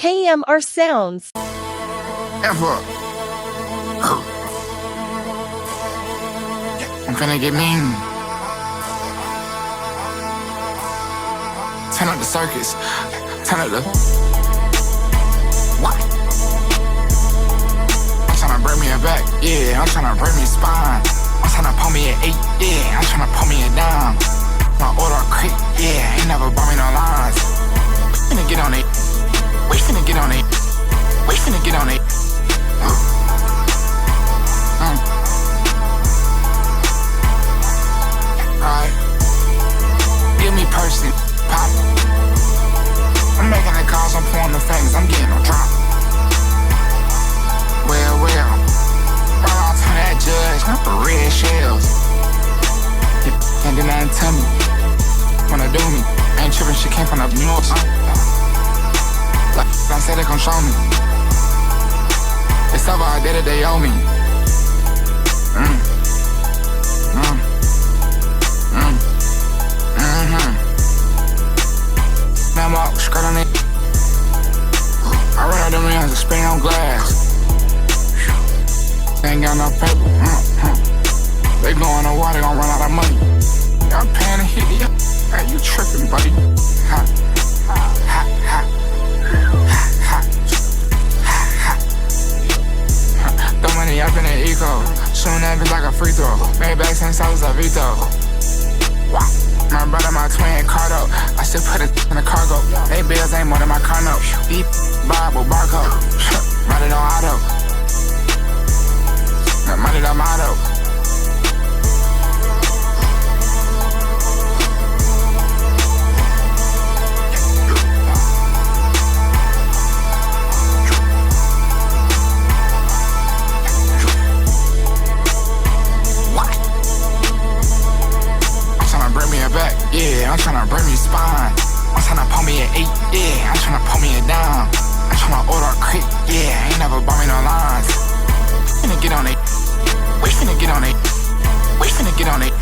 KMRSounds. Ever. I'm finna get mean. Turn up the circus. Turn up the. What? I'm tryna bring me a back. Yeah, I'm tryna bring me a spine. I'm tryna pull me an 8. Yeah, I'm tryna pull me a dime. My order a crate. Yeah, ain't never bought me no lines. We finna get on it. We finna get on it. We finna get on it. Alright. Give me person. Pop. I'm making the calls, I'm pulling the fingers, I'm getting no drop. Well. Run off to that judge, not the red shells. Can't do nothing to me. Wanna do me. Ain't tripping, she came from the north. Like I said, they gon' show me. It's over, I did it, they owe me. Now I'm out, skirt on it. I run out the rims and spin on glass. They ain't got no paper. They going to war, they gon' run out of money. Y'all paying to hit you. Hey, you tripping, buddy. Ha. Throw money up in the eco. Shooting that bitch like a free throw. Made back $10 a veto. Wow. My brother, my twin, Cardo. I still put it in the cargo. They bills ain't more than my car note. Beep, Bible, barcode. Run it on auto. Money the motto. Yeah, I'm tryna bring me a spine. I'm tryna pull me an 8. Yeah, I'm tryna pull me a dime. I'm tryna order a crate. Yeah, ain't never bought me no lines. We finna get on it. We finna get on it. We finna get on it.